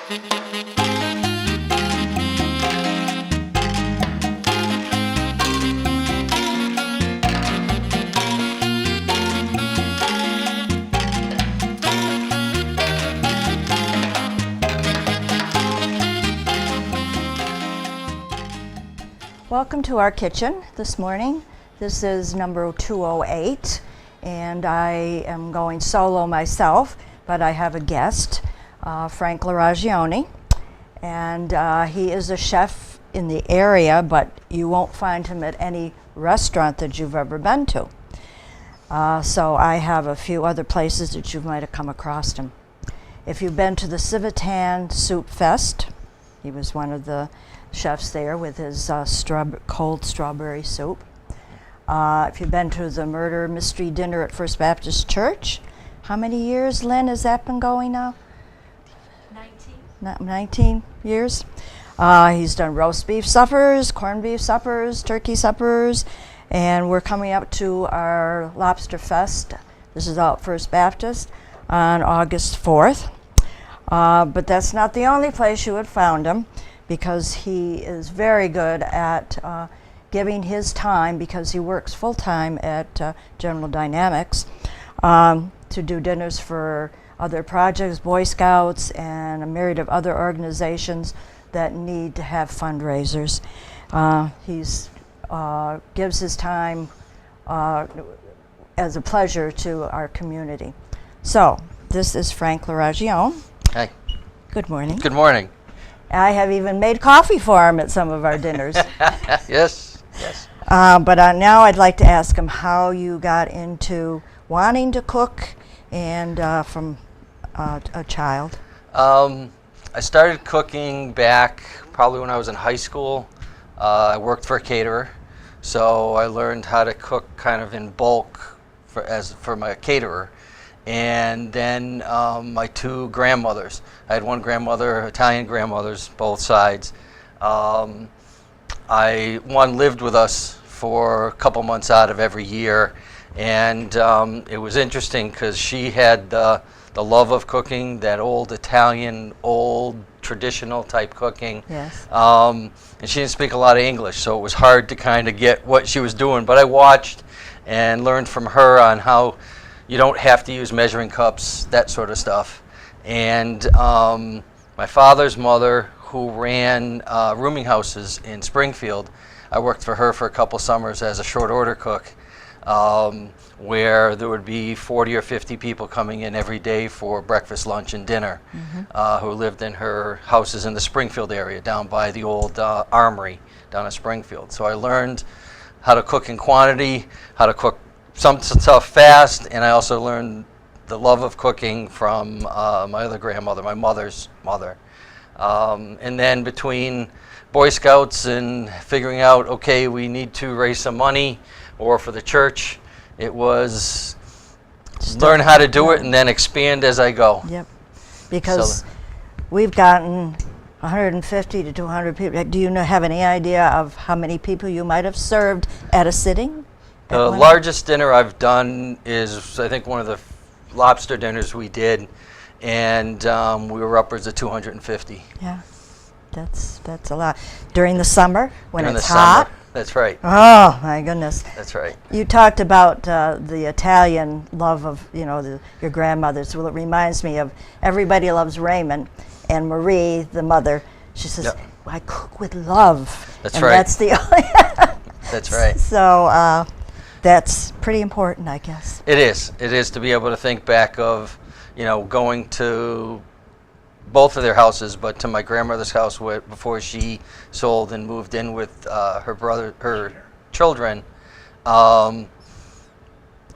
Welcome to our kitchen this morning. This is number 208, and I am going solo myself, but I have a guest, Frank LaRagione, and he is a chef in the area, but you won't find him at any restaurant that you've ever been to. So I have a few other places that you might have come across him. If you've been to the Civitan Soup Fest, he was one of the chefs there with his cold strawberry soup. If you've been to the Murder Mystery Dinner at First Baptist Church, how many years, Lynn, has that been going now? 19 years. He's done roast beef suppers, corned beef suppers, turkey suppers, and we're coming up to our Lobster Fest. This is out at First Baptist on August 4th. But that's not the only place you would found him, because he is very good at giving his time, because he works full-time at General Dynamics, to do dinners for other projects, Boy Scouts, and a myriad of other organizations that need to have fundraisers. He's gives his time as a pleasure to our community. So, this is Frank LaRagione. Hi. Good morning. Good morning. I have even made coffee for him at some of our dinners. Yes, yes. But now I'd like to ask him how you got into wanting to cook and from a child. I started cooking back probably when I was in high school. I worked for a caterer, so I learned how to cook kind of in bulk for my caterer. And then my two grandmothers. I had one grandmother, Italian grandmothers, both sides. One lived with us for a couple months out of every year, and it was interesting because she had the love of cooking, that old Italian, old traditional type cooking. Yes. And she didn't speak a lot of English, so it was hard to kind of get what she was doing. But I watched and learned from her on how you don't have to use measuring cups, that sort of stuff. And my father's mother, who ran rooming houses in Springfield, I worked for her for a couple summers as a short order cook, where there would be 40 or 50 people coming in every day for breakfast, lunch, and dinner, who lived in her houses in the Springfield area, down by the old armory down in Springfield. So I learned how to cook in quantity, how to cook some stuff fast, and I also learned the love of cooking from my other grandmother, my mother's mother. And then between Boy Scouts and figuring out, okay, we need to raise some money, or for the church, it was learn how to do it and then expand as I go. Yep, because we've gotten 150 to 200 people. Do you have any idea of how many people you might have served at a sitting? The largest dinner I've done is, I think, one of the lobster dinners we did, and we were upwards of 250. Yeah, that's a lot. During the summer, when During it's the hot? Summer. That's right. Oh, my goodness. That's right. You talked about the Italian love of, your grandmothers. Well, it reminds me of Everybody Loves Raymond, and Marie, the mother, she says, Yep. I cook with love. That's and right. That's the only That's right. So that's pretty important, I guess. It is. It is to be able to think back of, going to both of their houses, but to my grandmother's house before she sold and moved in with her children.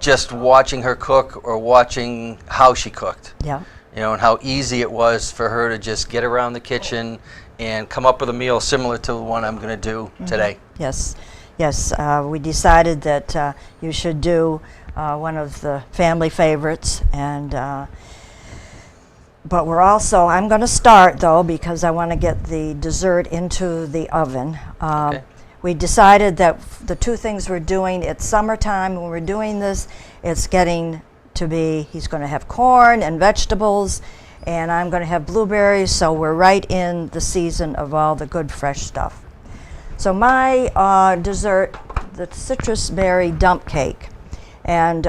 Just watching her cook or watching how she cooked. Yeah. And how easy it was for her to just get around the kitchen and come up with a meal similar to the one I'm going to do today. Yes. Yes, we decided that you should do one of the family favorites, and but I'm going to start though, because I want to get the dessert into the oven. Okay. We decided that the two things we're doing, it's summertime when we're doing this, it's getting to be, he's going to have corn and vegetables, And I'm going to have blueberries, so we're right in the season of all the good fresh stuff. So my dessert, the citrus berry dump cake. And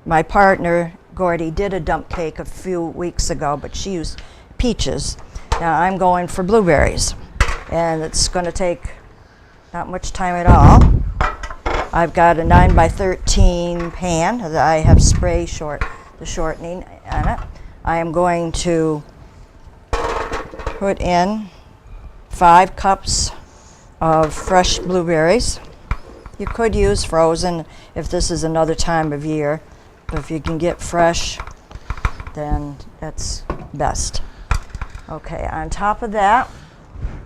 my partner, Gordy, did a dump cake a few weeks ago, but she used peaches. Now I'm going for blueberries. And it's going to take not much time at all. I've got a 9x13 pan that I have the shortening on it. I am going to put in 5 cups of fresh blueberries. You could use frozen if this is another time of year, but if you can get fresh, then that's best. Okay, on top of that,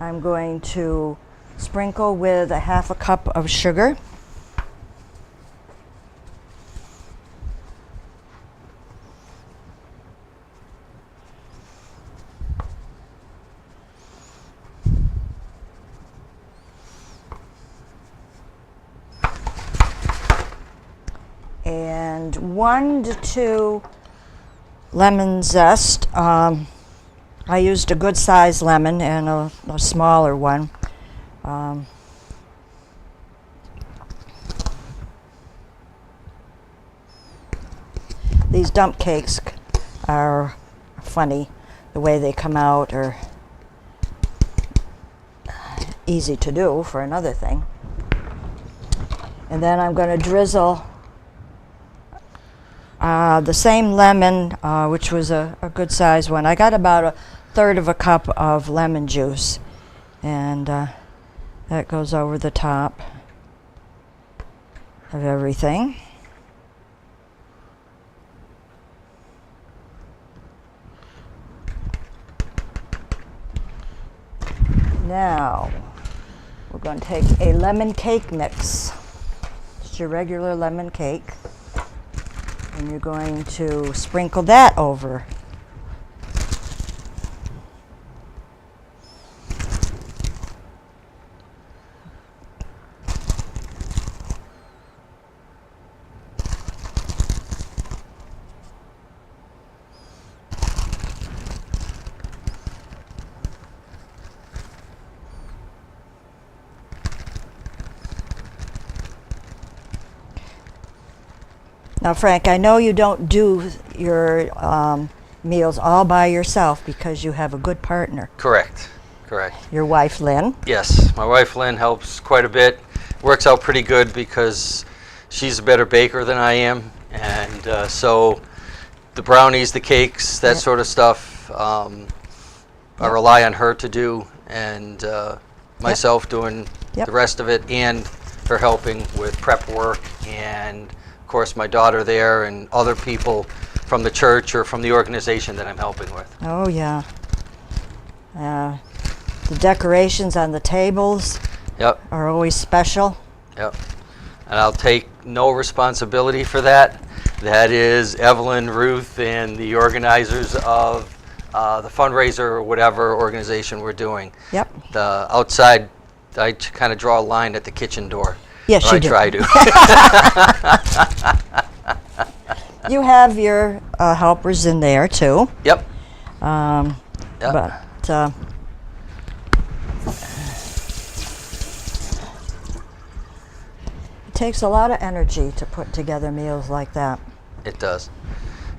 I'm going to sprinkle with a 1/2 cup of sugar. And 1 to 2 lemon zest. I used a good sized lemon and a smaller one. These dump cakes are funny. The way they come out are easy to do for another thing. And then I'm going to drizzle the same lemon, which was a good size one. I got about 1/3 cup of lemon juice, and that goes over the top of everything. Now we're going to take a lemon cake mix, just your regular lemon cake. And you're going to sprinkle that over. Now, Frank, I know you don't do your meals all by yourself because you have a good partner. Correct. Your wife, Lynn. Yes, my wife Lynn helps quite a bit. Works out pretty good because she's a better baker than I am, and so the brownies, the cakes, that sort of stuff, I rely on her to do, and myself doing the rest of it, and her helping with prep work, and of course my daughter there, and other people from the church or from the organization that I'm helping with. Oh yeah. The decorations on the tables are always special. Yep. And I'll take no responsibility for that. That is Evelyn, Ruth, and the organizers of the fundraiser or whatever organization we're doing. Yep. The outside, I kind of draw a line at the kitchen door. Yes, you do. I try to. You have your helpers in there too. Yep. But it takes a lot of energy to put together meals like that. It does.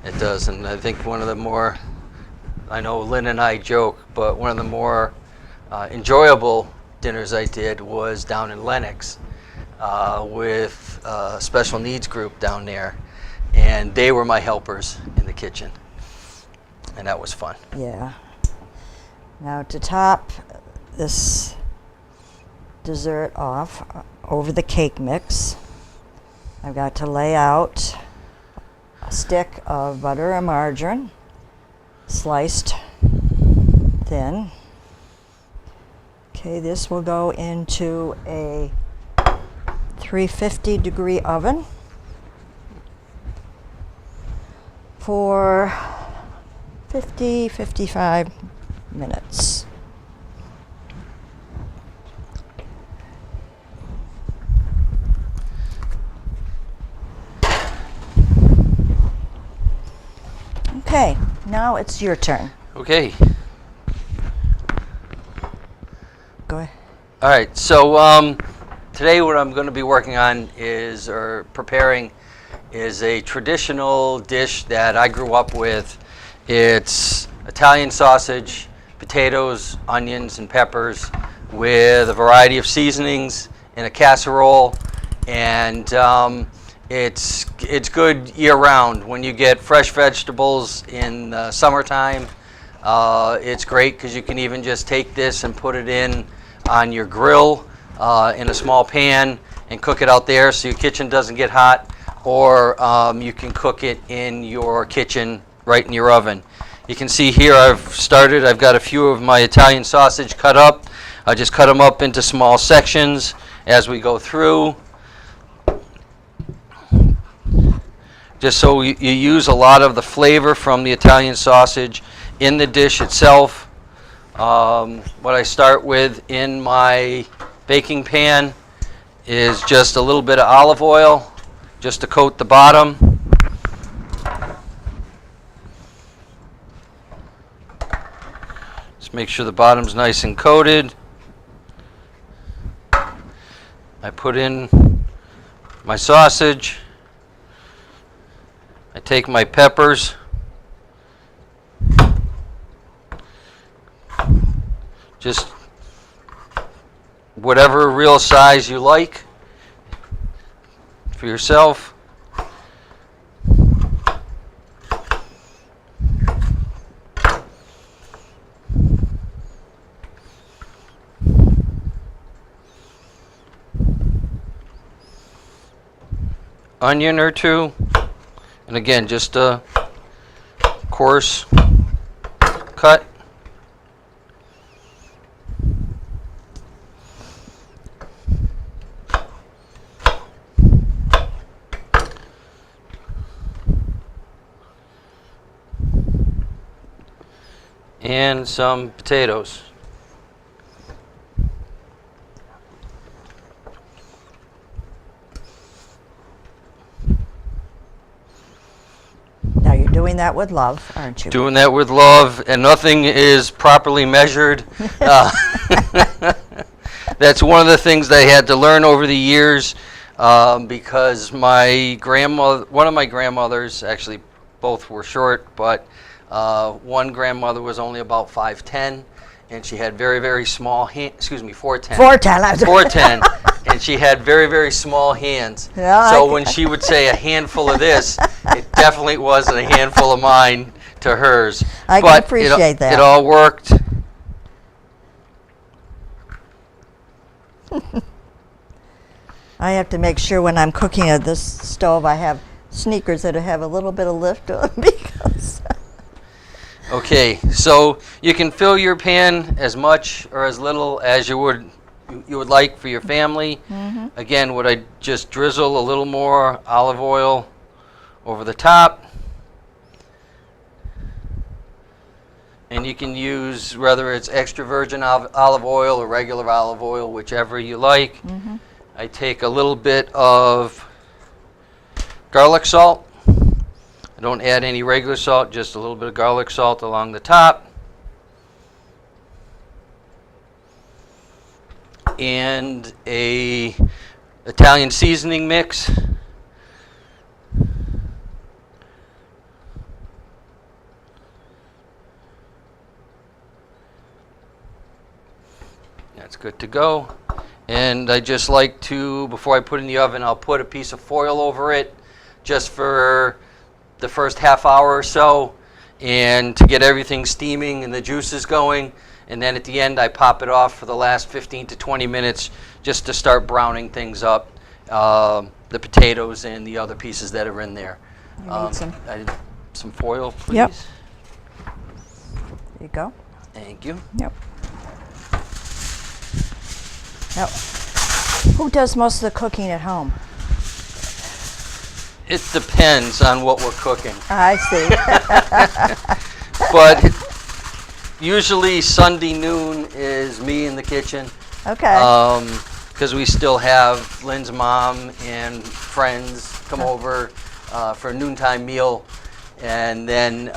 It does. And I think one of the more, I know Lynn and I joke, but one of the more enjoyable dinners I did was down in Lenox with a special needs group down there. And they were my helpers in the kitchen. And that was fun. Yeah. Now to top this dessert off over the cake mix, I've got to lay out a stick of butter or margarine, sliced thin. Okay, this will go into a 350-degree oven for 55 minutes. Okay, now now it's your turn. Okay. Go ahead. All right. So today what I'm going to be working on preparing is a traditional dish that I grew up with. It's Italian sausage, potatoes, onions, and peppers with a variety of seasonings in a casserole, and it's good year-round. When you get fresh vegetables in the summertime, it's great because you can even just take this and put it in on your grill in a small pan and cook it out there so your kitchen doesn't get hot, or you can cook it in your kitchen right in your oven. You can see here I've got a few of my Italian sausage cut up. I just cut them up into small sections as we go through, just so you use a lot of the flavor from the Italian sausage in the dish itself. What I start with in my baking pan is just a little bit of olive oil just to coat the bottom. Just make sure the bottom's nice and coated. I put in my sausage. I take my peppers. Just whatever real size you like for yourself. Onion or two, and again, just a coarse cut. And some potatoes. Now you're doing that with love, aren't you? Doing that with love, and nothing is properly measured. That's one of the things that I had to learn over the years, because my grandmother, one of my grandmothers, actually both were short, but one grandmother was only about 5'10", and she had very, very small hands. Excuse me, 4'10". 4'10". 4'10", and she had very, very small hands. Yeah, so when she would say a handful of this, it definitely wasn't a handful of mine to hers. I can appreciate that. It all worked. I have to make sure when I'm cooking at this stove, I have sneakers that have a little bit of lift to them because. Okay, so you can fill your pan as much or as little as you would like for your family. Mm-hmm. Again, would I just drizzle a little more olive oil over the top, and you can use whether it's extra virgin olive oil or regular olive oil, whichever you like. Mm-hmm. I take a little bit of garlic salt. I don't add any regular salt, just a little bit of garlic salt along the top. And a Italian seasoning mix. That's good to go. And I just like to, before I put it in the oven, I'll put a piece of foil over it just for the first half hour or so, and to get everything steaming and the juices going. And then at the end, I pop it off for the last 15 to 20 minutes just to start browning things up, the potatoes and the other pieces that are in there. Some foil, please. Yep. There you go. Thank you. Yep. Now, who does most of the cooking at home? It depends on what we're cooking. I see. But usually Sunday noon is me in the kitchen. Okay. Because we still have Lynn's mom and friends come over for a noontime meal. And then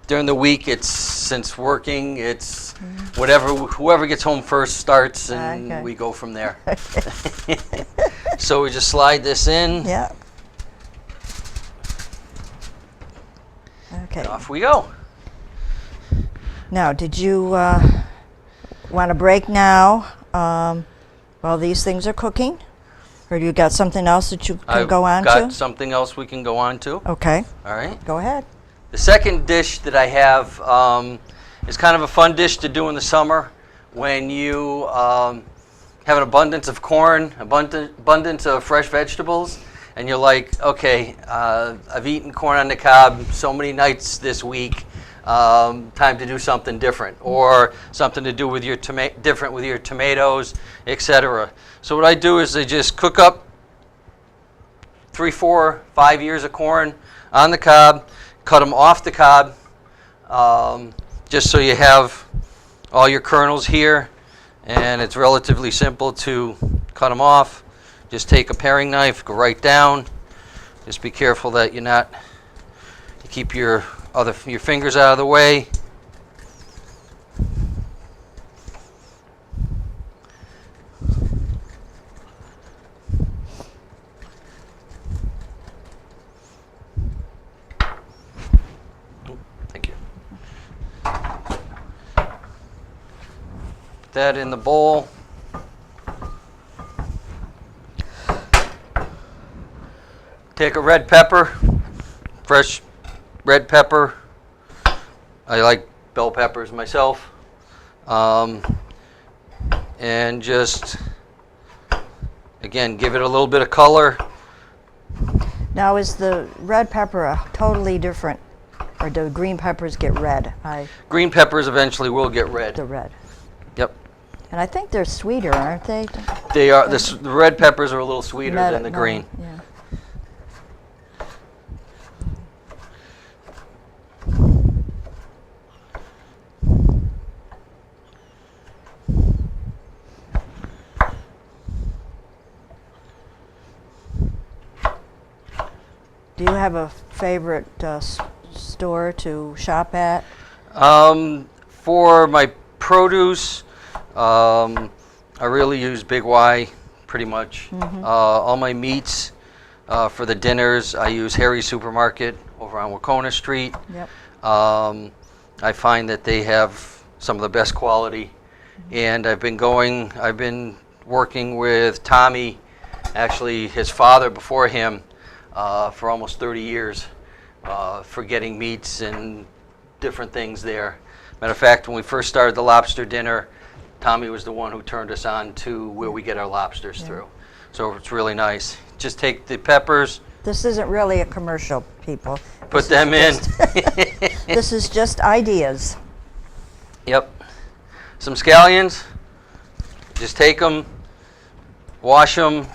During the week, it's since working, it's whoever gets home first starts, and Okay. we go from there. So we just slide this in. Yeah. Okay. And off we go. Now, did you want to break now while these things are cooking? Or do you got something else that you can go on I've got to? something else we can go on to. Okay, All right. go ahead. The second dish that I have is kind of a fun dish to do in the summer when you have an abundance of corn, abundance of fresh vegetables, and you're like, okay, I've eaten corn on the cob so many nights this week. Time to do something different, or something to do with your different with your tomatoes, etc. So what I do is I just cook up 3, 4, 5 ears of corn on the cob, cut them off the cob, just so you have all your kernels here, and it's relatively simple to cut them off. Just take a paring knife, go right down. Just be careful that you keep your fingers out of the way. Thank you. Put that in the bowl. Take a red pepper, fresh red pepper. I like bell peppers myself. And just, again, give it a little bit of color. Now, is the red pepper totally different, or do green peppers get red? Green peppers eventually will get red. The red. Yep. And I think they're sweeter, aren't they? They are. The red peppers are a little sweeter than the green. Yeah. Do you have a favorite store to shop at? For my produce, I really use Big Y pretty much. All my meats for the dinners, I use Harry's Supermarket over on Wacona Street. Yep. I find that they have some of the best quality, and I've been working with Tommy, actually his father before him, for almost 30 years, for getting meats and different things there. Matter of fact, when we first started the lobster dinner, Tommy was the one who turned us on to where we get our lobsters through. So it's really nice. Just take the peppers. This isn't really a commercial, people. Put them in. This is just ideas. Yep. Some scallions. Just take them, wash them.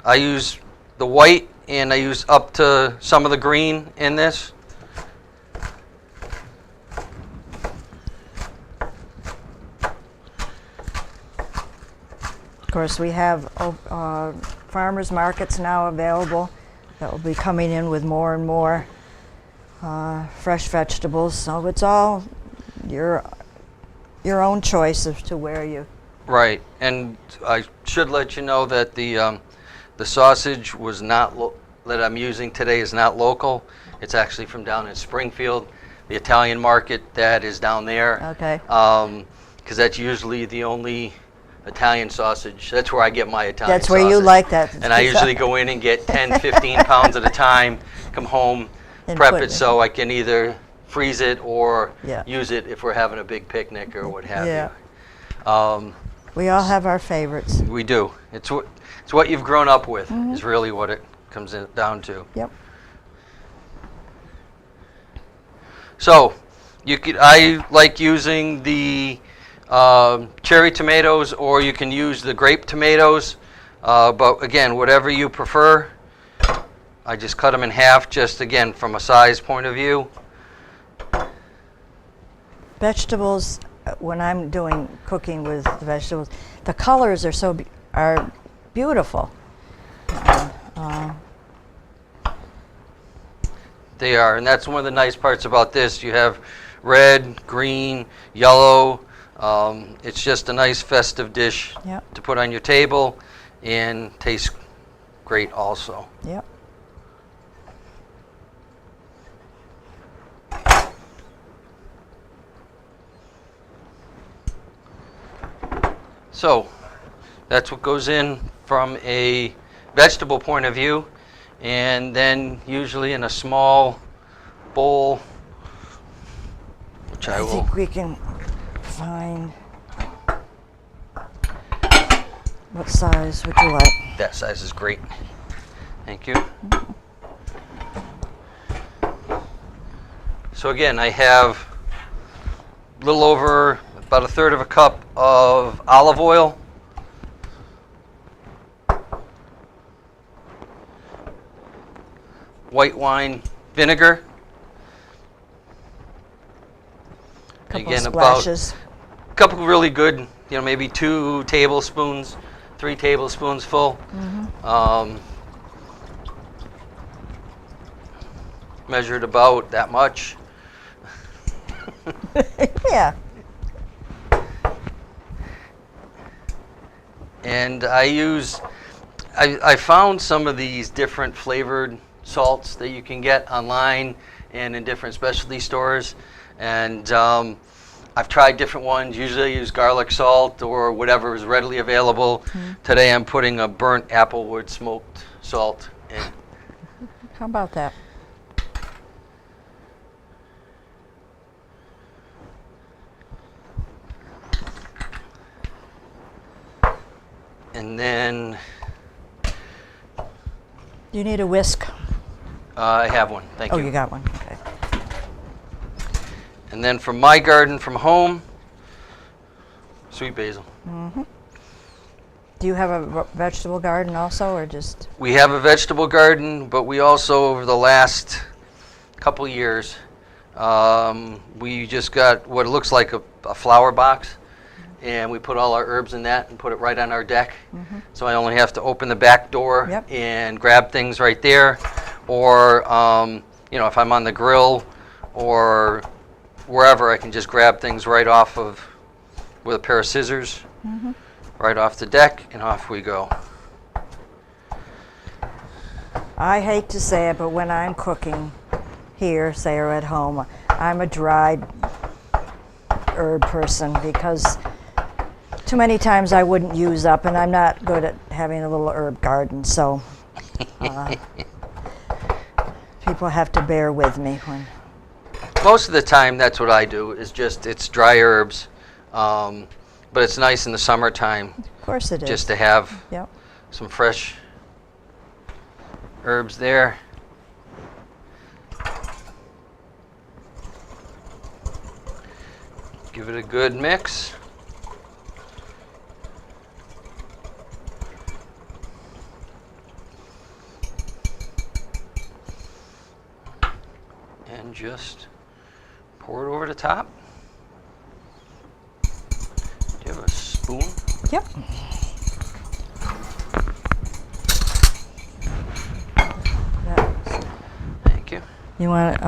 I use the white, and I use up to some of the green in this. Of course, we have farmers markets now available that will be coming in with more and more fresh vegetables. So it's all your own choice as to where you. Right, and I should let you know that the sausage was not that I'm using today is not local. It's actually from down in Springfield, the Italian market that is down there. Okay. Because that's usually the only Italian sausage. That's where I get my Italian That's where sausage. you like that. And I usually go in and get 10, 15 pounds at a time, come home, And prep put it so I can either freeze it or Yeah. use it if we're having a big picnic or what have Yeah. you. We all have our favorites. We do. It's what you've grown up with is really what it comes down to. Yep. So I like using the cherry tomatoes, or you can use the grape tomatoes. But again, whatever you prefer. I just cut them in half, just again from a size point of view. Vegetables, when I'm doing cooking with the vegetables, the colors are beautiful. They are, and that's one of the nice parts about this. You have red, green, yellow. It's just a nice festive dish Yep. to put on your table and tastes great also. Yep. So that's what goes in from a vegetable point of view, and then usually in a small bowl, which I I will. think we can find. What size would you like? That size is great. Thank you. So again, I have a little over about 1/3 of a cup of olive oil. White wine vinegar. Couple Again, splashes. a couple really good, maybe 2 tablespoons, 3 tablespoons full. Measured about that much. Yeah. And I found some of these different flavored salts that you can get online and in different specialty stores. And I've tried different ones. Usually I use garlic salt or whatever is readily available. Today I'm putting a burnt applewood smoked salt in. How about that? And then You need a whisk. I have one. Thank Oh, you. you got one. Okay. And then from my garden from home, sweet basil. Do you have a vegetable garden also, or just? We have a vegetable garden, but we also, over the last couple years, we just got what looks like a flower box, and we put all our herbs in that and put it right on our deck. So I only have to open the back door Yep. and grab things right there, or if I'm on the grill or wherever, I can just grab things right off of with a pair of scissors, right off the deck, and off we go. I hate to say it, but when I'm cooking here, say, or at home, I'm a dried herb person because too many times I wouldn't use up, and I'm not good at having a little herb garden, so people have to bear with me when. Most of the time, that's what I do. It's dry herbs, but it's nice in the summertime Of course it is. just to have Yep. some fresh herbs there. Give it a good mix. And just pour it over the top. Do you have a spoon? Yep. Thank you. You want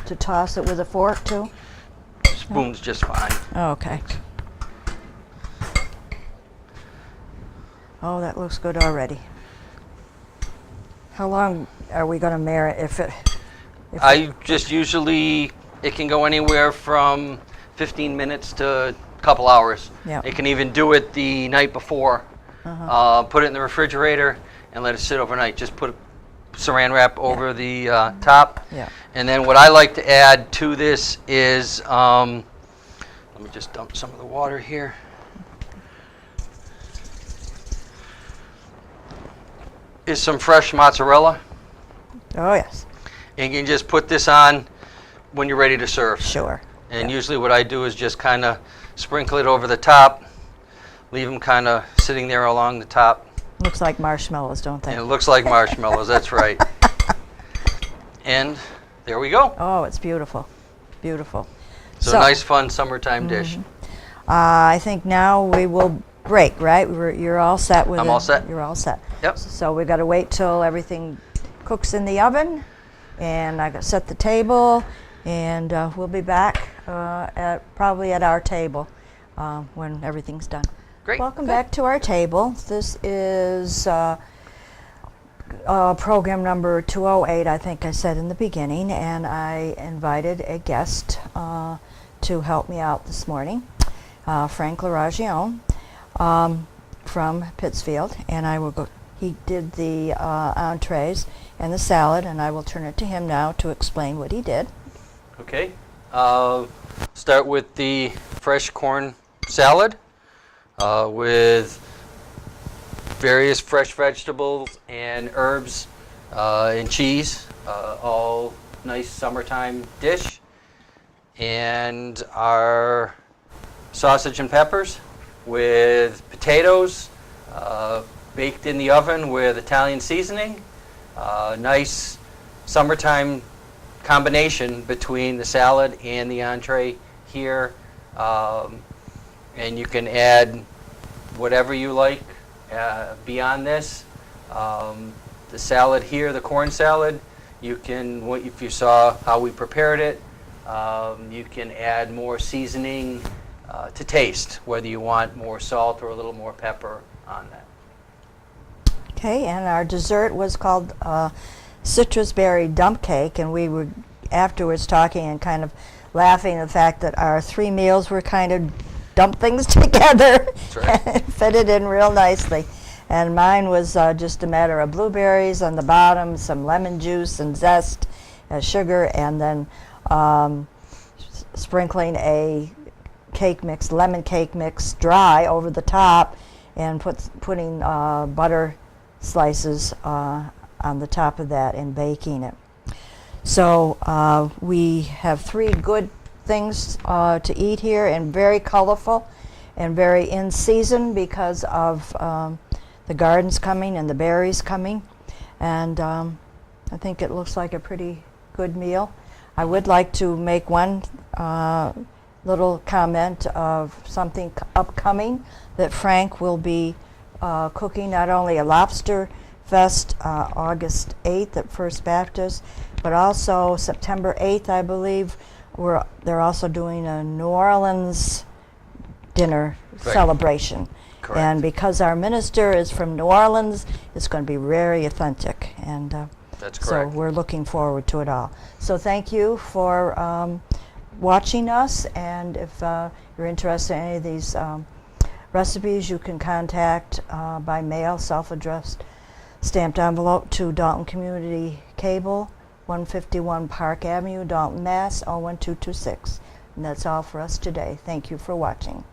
to toss it with a fork too? Spoon's just fine. Oh, okay. Oh, that looks good already. How long are we going to marinate? I just usually, it can go anywhere from 15 minutes to a couple hours. Yeah. It can even do it the night before. Put it in the refrigerator and let it sit overnight. Just put saran wrap over the top. Yeah. And then what I like to add to this is, let me just dump some of the water here. Is some fresh mozzarella. Oh, yes. And you can just put this on when you're ready to serve. Sure. And usually what I do is just kind of sprinkle it over the top, leave them kind of sitting there along the top. Looks like marshmallows, don't they? And it looks like marshmallows, that's right. And there we go. Oh, it's beautiful. Beautiful. So nice, fun summertime dish. I think now we will break, right? You're all set with it. I'm all set. You're all set. Yep. So we've got to wait till everything cooks in the oven, and I got to set the table, And we'll be back probably at our table when everything's done. Great. Welcome Good. back to our table. This is program number 208, I think I said in the beginning, and I invited a guest to help me out this morning, Frank LaRagione from Pittsfield, and I will go. He did the entrees and the salad, and I will turn it to him now to explain what he did. Okay. Start with the fresh corn salad with various fresh vegetables and herbs and cheese, all nice summertime dish. And our sausage and peppers with potatoes baked in the oven with Italian seasoning. Nice summertime combination between the salad and the entree here. And you can add whatever you like beyond this. The salad here, the corn salad, you can, if you saw how we prepared it, you can add more seasoning to taste, whether you want more salt or a little more pepper on that. Okay, and our dessert was called citrus berry dump cake, and we were afterwards talking and kind of laughing at the fact that our 3 meals were kind of dump things together. That's right. and fitted in real nicely. And mine was just a matter of blueberries on the bottom, some lemon juice and zest, sugar, and then sprinkling a cake mix, lemon cake mix, dry over the top, and putting butter slices on the top of that and baking it. So we have 3 good things to eat here, and very colorful and very in season because of the gardens coming and the berries coming. And I think it looks like a pretty good meal. I would like to make one little comment of something upcoming, that Frank will be cooking not only a lobster fest August 8th at First Baptist, but also September 8th, I believe, they're also doing a New Orleans dinner celebration. Correct. And because our minister is from New Orleans, it's going to be very authentic. And That's correct. so we're looking forward to it all. So thank you for watching us, and if you're interested in any of these recipes, you can contact by mail, self-addressed stamped envelope to Dalton Community Cable, 151 Park Avenue, Dalton, Mass. 01226. And that's all for us today. Thank you for watching.